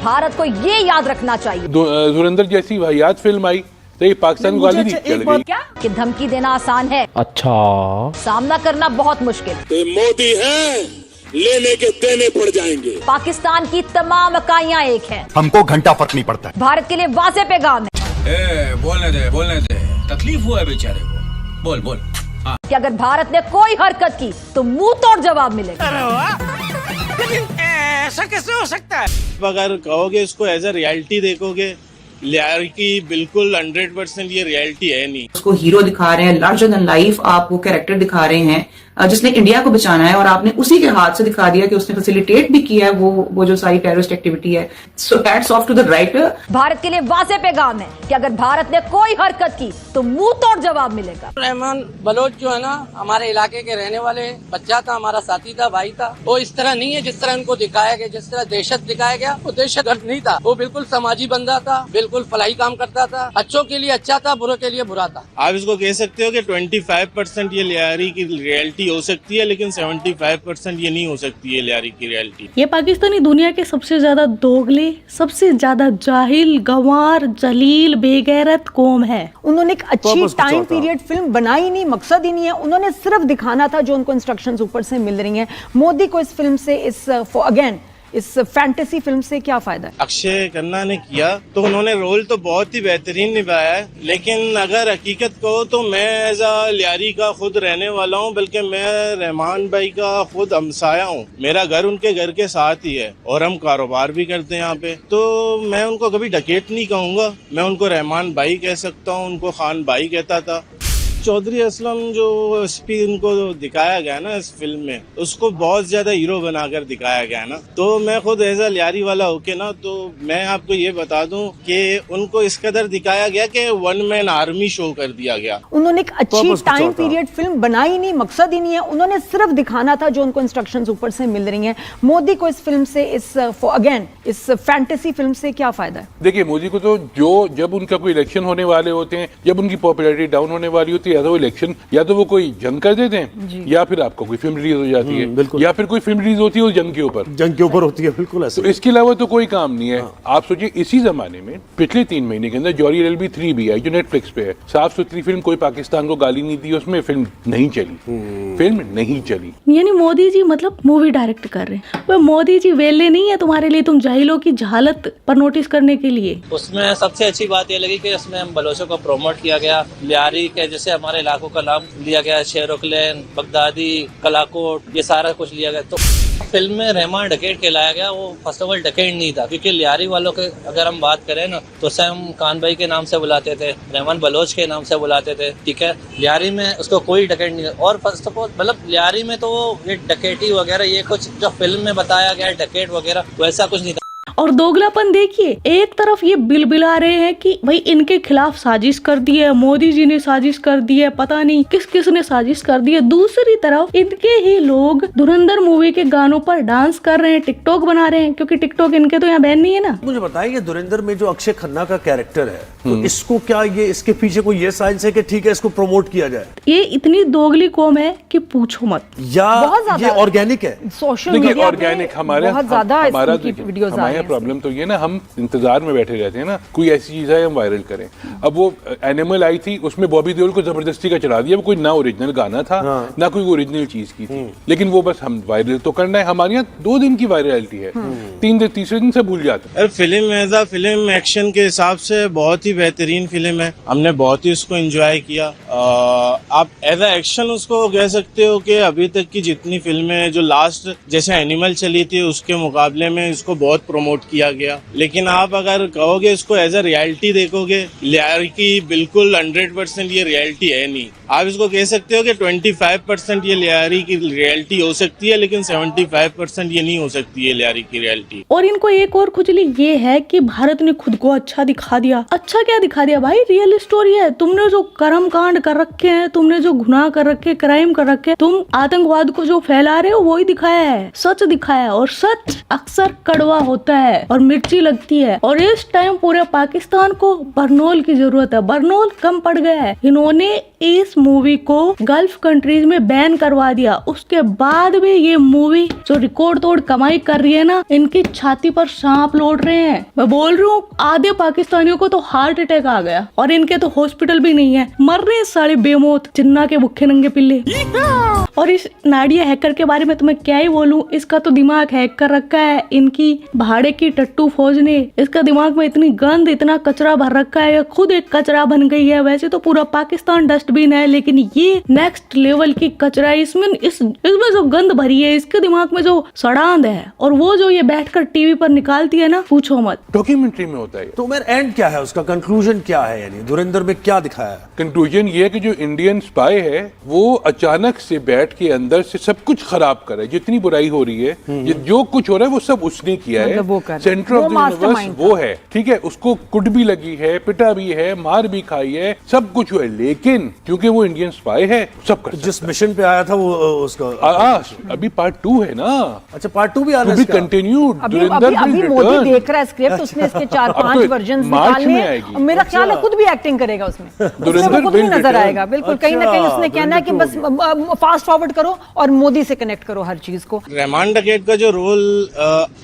भारत को ये याद रखना चाहिए धुरंधर जैसी वाहियात फिल्म आई तो ये पाकिस्तान को गाली चल गई क्या कि धमकी देना आसान है, अच्छा सामना करना बहुत मुश्किल। तो मोदी है, लेने के देने पड़ जाएंगे। पाकिस्तान की तमाम इकाइयां एक हैं। हमको घंटा फर्क नहीं पड़ता है। भारत के लिए वाज़ेह पैगाम है। बोलने दे, तकलीफ हुआ है बेचारे को। बोल कि अगर भारत ने कोई हरकत की तो मुंह तोड़ जवाब मिलेगा। ऐसा कैसे हो सकता है? अगर कहोगे इसको एज अ रियलिटी देखोगे, रियलिटी बिल्कुल 100% ये रियलिटी है नहीं। उसको हीरो दिखा रहे हैं, लार्जर देन लाइफ आप वो कैरेक्टर दिखा रहे हैं जिसने इंडिया को बचाना है, और आपने उसी के हाथ से दिखा दिया कि उसने फैसिलिटेट भी किया है वो जो सारी टेररिस्ट एक्टिविटी है। So hats off to the writer. Bharat के लिए वाज़ेह पैगाम है कि अगर भारत ने कोई हरकत की तो मुंह तोड़ जवाब मिलेगा। रहमान बलोच जो है ना, हमारे इलाके के रहने वाले बच्चा था, हमारा साथी था, भाई था। वो इस तरह नहीं है जिस तरह उनको दिखाया गया, जिस तरह दहशत दिखाया गया। वो दहशतगर्द नहीं था, वो बिल्कुल समाजी बंदा था, बिल्कुल फलाही काम करता था। अच्छों के लिए अच्छा था, बुरों के लिए बुरा था। आप इसको कह सकते हो कि 25% ये लियारी की रियलिटी हो सकती है, लेकिन 75% ये नहीं हो सकती है लियारी की रियलिटी। ये पाकिस्तानी दुनिया के सबसे ज्यादा दोगले, सबसे ज्यादा जाहिल, गंवार, जलील, बेगैरत कौम है। उन्होंने एक अच्छी टाइम पीरियड फिल्म बनाई नहीं, मकसद ही नहीं है। उन्होंने सिर्फ दिखाना था जो उनको इंस्ट्रक्शंस ऊपर से मिल रही हैं। मोदी को इस फिल्म से इस फैंटेसी फिल्म से क्या फायदा है? अक्षय खन्ना ने किया तो उन्होंने रोल तो बहुत ही बेहतरीन निभाया है, लेकिन अगर हकीकत कहो तो मैं एज अ लियारी का खुद रहने वाला हूँ, बल्कि मैं रहमान भाई का खुद हमसाया हूँ। मेरा घर उनके घर के साथ ही है और हम कारोबार भी करते हैं यहाँ पे। तो मैं उनको कभी डकैत नहीं कहूँगा, मैं उनको रहमान भाई कह सकता हूँ, उनको खान भाई कहता था। चौधरी असलम जो एसपी उनको दिखाया गया ना इस फिल्म में, उसको बहुत ज्यादा हीरो बनाकर दिखाया गया ना। तो मैं खुद एज अ लियारी वाला होके ना, तो मैं आपको ये बता दूं कि उनको इस कदर दिखाया गया कि वन मैन आर्मी शो कर दिया गया। उन्होंने एक अच्छी टाइम पीरियड फिल्म बनाई नहीं, मकसद ही नहीं है। उन्होंने सिर्फ दिखाना था जो उनको इंस्ट्रक्शंस ऊपर से मिल रही हैं। मोदी को इस फिल्म से इस फैंटेसी फिल्म से क्या फायदा है? देखिए, मोदी को तो जब उनका कोई इलेक्शन होने वाले होते हैं, जब उनकी पॉपुलैरिटी डाउन होने वाली होती है, या तो इलेक्शन, या तो वो कोई जंग कर देते हैं, या फिर आपको कोई फिल्म रिलीज हो जाती है, या फिर कोई फिल्म रिलीज होती है उस जंग के ऊपर होती है। बिल्कुल ऐसा। तो इसके अलावा तो कोई काम नहीं है। आप सोचिए, इसी जमाने में पिछले 3 महीने के अंदर जॉरी एलएलबी 3 भी आई जो नेटफ्लिक्स पे है। साफ सुथरी फिल्म, कोई पाकिस्तान को गाली नहीं दी उसमें, फिल्म नहीं चली। यानी मोदी जी मतलब मूवी डायरेक्ट कर रहे हैं। वो मोदी जी वेले नहीं है तुम्हारे लिए, तुम जाहिलों की जहालत पर नोटिस करने के लिए। उसमें सबसे अच्छी बात ये लगी कि उसमें हम बलोचों को प्रोमोट किया गया। लियारी के जैसे हमारे इलाकों का नाम लिया गया, शेरोक्लेन, बगदादी, कलाकोट, ये सारा कुछ लिया गया। तो फिल्म में रहमान डकैत कहलाया गया। वो फर्स्ट ऑफ ऑल डकैत नहीं था, क्योंकि लियारी वालों के अगर हम बात करें ना, तो उसे हम खान भाई के नाम से बुलाते थे, रहमान बलोच के नाम से बुलाते थे। ठीक है, लियारी में उसको कोई डकैत नहीं था। और फर्स्ट ऑफ ऑल मतलब लियारी में तो ये डकैती वगैरह, ये कुछ जो फिल्म में बताया गया डकैत वगैरह, वैसा कुछ नहीं था। और दोगलापन देखिए, एक तरफ ये बिलबिला रहे हैं कि भाई इनके खिलाफ साजिश कर दी है, मोदी जी ने साजिश कर दी है, पता नहीं किस ने साजिश कर दी है। दूसरी तरफ इनके ही लोग धुरंधर मूवी के गानों पर डांस कर रहे हैं, टिकटॉक बना रहे हैं, क्योंकि टिकटॉक इनके तो यहाँ बैन नहीं है ना। मुझे बताइए, धुरंधर में जो अक्षय खन्ना का कैरेक्टर है, तो इसको क्या ये इसके पीछे कोई ये साइंस है कि ठीक है इसको प्रमोट किया जाए? ये इतनी दोगली कौम है कि पूछो मत, या ये ऑर्गेनिक है? सोशल मीडिया ऑर्गेनिक बहुत ज्यादा वीडियोस आ रही हैं। प्रॉब्लम तो ये ना, हम इंतजार में बैठे रहते हैं ना, कोई ऐसी चीज है हम वायरल करें। अब वो एनिमल आई थी, उसमें बॉबी देओल को जबरदस्ती का चढ़ा दिया। वो कोई ना ओरिजिनल गाना था, ना कोई ओरिजिनल चीज की थी, लेकिन वो बस हम वायरल तो करना है। हमारे यहाँ 2 दिन की वायरलिटी है, तीसरे दिन से भूल जाते हैं। Film as a film action के हिसाब से बहुत ही बेहतरीन फिल्म है। हमने बहुत ही उसको एंजॉय किया। आप एज अ एक्शन उसको कह सकते हो कि अभी तक की जितनी फिल्में जो लास्ट जैसे एनिमल चली थी उसके मुकाबले में इसको बहुत प्रमोट किया गया। लेकिन आप अगर कहोगे इसको एज अ रियलिटी देखोगे, लियारी बिल्कुल 100% ये रियलिटी है नहीं। आप इसको कह सकते हो कि 25% ये लियारी की रियलिटी हो सकती है, लेकिन 75% ये नहीं हो सकती है लियारी की रियलिटी। और इनको एक और खुजली ये है कि भारत ने खुद को अच्छा दिखा दिया। अच्छा क्या दिखा दिया भाई? रियल स्टोरी है। तुमने जो कर्म कांड कर रखे हैं, तुमने जो गुनाह कर रखे, क्राइम कर रखे, तुम आतंकवाद को जो फैला रहे हो, वही दिखाया है, सच दिखाया है। और सच अक्सर कड़वा होता है और मिर्ची लगती है, और इस टाइम पूरे पाकिस्तान को बरनोल की जरूरत है। बरनोल कम पड़ गया है। इन्होंने इस मूवी को गल्फ कंट्रीज में बैन करवा दिया। उसके बाद भी ये मूवी जो रिकॉर्ड तोड़ कमाई कर रही है ना, इनकी छाती पर सांप लौट रहे हैं। मैं बोल रही हूँ आधे पाकिस्तानियों को तो हार्ट अटैक आ गया और इनके तो हॉस्पिटल भी नहीं है, मर रहे हैं सारे बेमौत चिन्ना के भुक्खे नंगे पिल्ले। और इस नाडिया हैकर के बारे में तो मैं क्या ही बोलूं, इसका तो दिमाग हैक कर रखा है इनकी भाड़े की टट्टू फौज ने। इसका दिमाग में इतनी गंद, इतना कचरा भर रखा है, ये खुद एक कचरा बन गई है। वैसे तो पूरा पाकिस्तान डस्टबिन है, लेकिन ये नेक्स्ट लेवल की कचरा है। इसमें जो गंद भरी है, इसके दिमाग में जो सड़ांध है, और वो जो ये बैठकर टीवी पर निकालती है ना, पूछो मत। डॉक्यूमेंट्री में होता है। तो मेरा एंड क्या है, उसका कंक्लूजन क्या है, यानी धुरंधर में क्या दिखाया है? कंक्लूजन ये है कि जो इंडियन स्पाई है वो अचानक से बैठ के अंदर से सब कुछ खराब करे। जितनी बुराई हो रही है, ये जो कुछ हो रहा है वो सब उसने किया है। सेंटर ऑफ द यूनिवर्स वो है, ठीक है। उसको कुट भी लगी है, पिटा भी है, मार भी खाई है, सब कुछ हुआ है, लेकिन क्योंकि वो इंडियन स्पाई है सब कर। जिस मिशन पे आया था वो उसका अभी पार्ट 2 है ना। अच्छा, पार्ट 2 भी आना है, कंटिन्यूड। अभी मोदी देख रहा है स्क्रिप्ट, उसने इसके 4-5 वर्जन निकालने हैं। मेरा ख्याल है खुद भी एक्टिंग करेगा उसमें, खुद भी नजर आएगा। बिल्कुल, कहीं ना कहीं उसने कहना है कि बस फास्ट फॉरवर्ड करो और मोदी से कनेक्ट करो हर चीज को। रहमान डकैत का जो रोल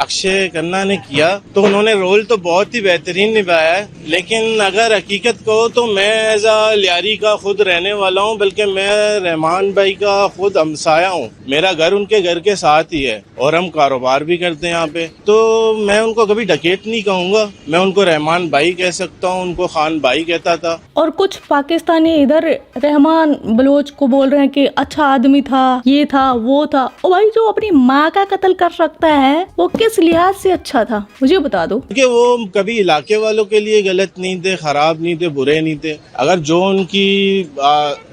अक्षय खन्ना ने किया, तो उन्होंने रोल तो बहुत ही बेहतरीन निभाया है, लेकिन अगर हकीकत कहो तो मैं एज अ लियारी का खुद रहने वाला हूँ, बल्कि मैं रहमान भाई का खुद हमसाया हूँ। मेरा घर उनके घर के साथ ही है और हम कारोबार भी करते हैं यहाँ पे। तो मैं उनको कभी डकैत नहीं कहूँगा, मैं उनको रहमान भाई कह सकता हूँ, उनको खान भाई कहता था। और कुछ पाकिस्तानी इधर रहमान बलोच को बोल रहे हैं कि अच्छा आदमी था, ये था, वो था। और भाई जो अपनी माँ का कत्ल कर सकता है वो किस लिहाज से अच्छा था, मुझे बता दो। क्योंकि वो कभी इलाके वालों के लिए गलत नहीं थे, खराब नहीं थे, बुरे नहीं थे। अगर जो उनकी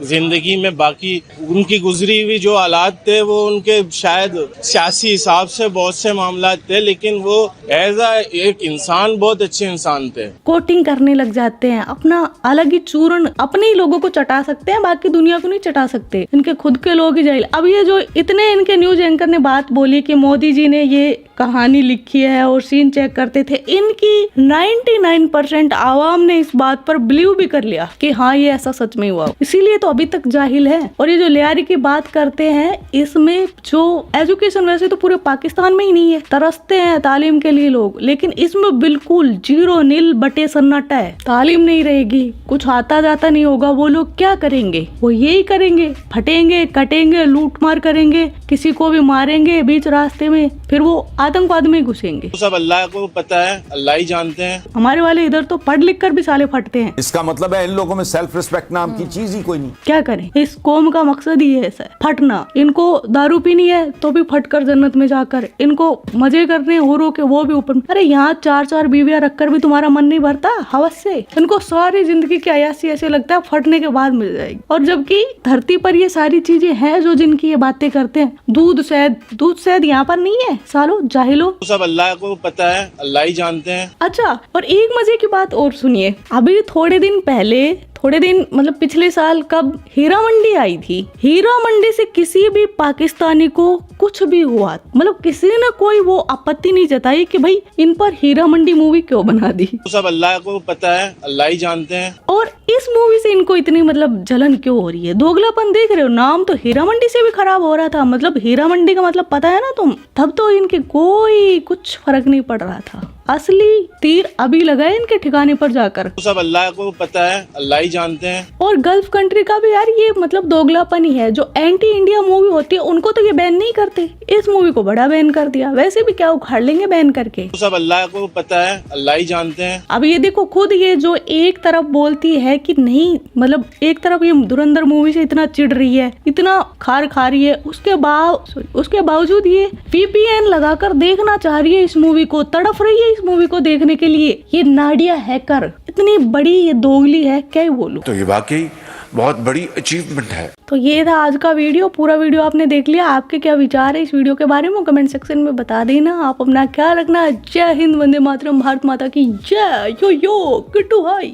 जिंदगी में बाकी उनकी गुजरी हुई जो हालात थे, वो उनके शायद सियासी हिसाब से बहुत से मामला थे, लेकिन वो एज एक इंसान बहुत अच्छे इंसान थे। कोटिंग करने लग जाते हैं, अपना अलग ही चूर्ण अपने ही लोगों को चटा सकते हैं, बाकी दुनिया को नहीं चटा सकते। इनके खुद के लोग ही जाहिल। अब ये जो इतने इनके न्यूज एंकर ने बात बोली कि मोदी जी ने ये कहानी लिखी है और सीन चेक करते थे, इनकी 99% आवाम ने इस बात पर बिलीव भी कर लिया कि हाँ ये ऐसा सच में हुआ, इसीलिए तो अभी तक जाहिल है। और ये जो लियारी की बात करते हैं, इसमें जो एजुकेशन वैसे तो पूरे पाकिस्तान में ही नहीं है, तरसते हैं तालीम के लिए लोग, लेकिन इसमें बिल्कुल 0 बटे सन्नाटा है। तालीम नहीं रहेगी, कुछ आता जाता नहीं होगा, वो लोग क्या करेंगे? वो यही करेंगे, फटेंगे, कटेंगे, लूट मार करेंगे, किसी को भी मारेंगे बीच रास्ते में, फिर वो आतंकवाद में घुसेंगे। सब अल्लाह को पता है, अल्लाह ही जानते हैं। हमारे वाले इधर तो पढ़ लिख कर भी साले फटते हैं। इसका मतलब है इन लोगों में सेल्फ रिस्पेक्ट नाम की चीज ही कोई नहीं। क्या करें, इस कौम का मकसद ही है ऐसा, फटना। इनको दारू पीनी है तो भी फटकर जन्नत में जाकर, इनको मजे करने हो के वो भी ऊपर। अरे यहाँ 4-4 बीवियां रखकर भी तुम्हारा मन नहीं भरता हवस से? इनको सारी जिंदगी की अयासी ऐसे लगता है फटने के बाद मिल जाएगी। और जबकि धरती पर ये सारी चीजें हैं जो जिनकी ये बातें करते हैं। दूध शहद यहाँ पर नहीं है सालो, जाहिलो। सब अल्लाह को पता है, अल्लाह ही जानते हैं। अच्छा, और एक मजे की बात और सुनिए। अभी थोड़े दिन मतलब पिछले साल कब हीरा मंडी आई थी, हीरा मंडी से किसी भी पाकिस्तानी को कुछ भी हुआ, मतलब किसी ने कोई वो आपत्ति नहीं जताई कि भाई इन पर हीरा मंडी मूवी क्यों बना दी। सब अल्लाह को पता है, अल्लाह ही जानते हैं। और इस मूवी से इनको इतनी मतलब जलन क्यों हो रही है? दोगलापन देख रहे हो? नाम तो हीरा मंडी से भी खराब हो रहा था, मतलब हीरा मंडी का मतलब पता है ना तुम, तब तो इनके कोई कुछ फर्क नहीं पड़ रहा था। असली तीर अभी लगा है इनके ठिकाने पर जाकर। सब अल्लाह को पता है, अल्लाह ही जानते हैं। और गल्फ कंट्री का भी यार ये मतलब दोगलापन ही है। जो एंटी इंडिया मूवी होती है उनको तो ये बैन नहीं करते, इस मूवी को बड़ा बैन कर दिया। वैसे भी क्या उखाड़ लेंगे बैन करके। सब अल्लाह को पता है, अल्लाह ही जानते हैं। अब ये देखो, खुद ये जो एक तरफ बोलती है कि नहीं, मतलब एक तरफ ये धुरंधर मूवी से इतना चिढ़ रही है, इतना खार खा रही है, उसके बावजूद ये VPN लगाकर देखना चाह रही है इस मूवी को, तड़फ रही है इस मूवी को देखने के लिए। ये नाडिया हैकर इतनी बड़ी ये दोगली है, क्या ही बोलूं। तो ये वाकई बहुत बड़ी अचीवमेंट है। तो ये था आज का वीडियो। पूरा वीडियो आपने देख लिया। आपके क्या विचार है इस वीडियो के बारे में कमेंट सेक्शन में बता देना। आप अपना ख्याल रखना। जय हिंद, वंदे मातरम, भारत माता की जय। यो किट्टू हाई।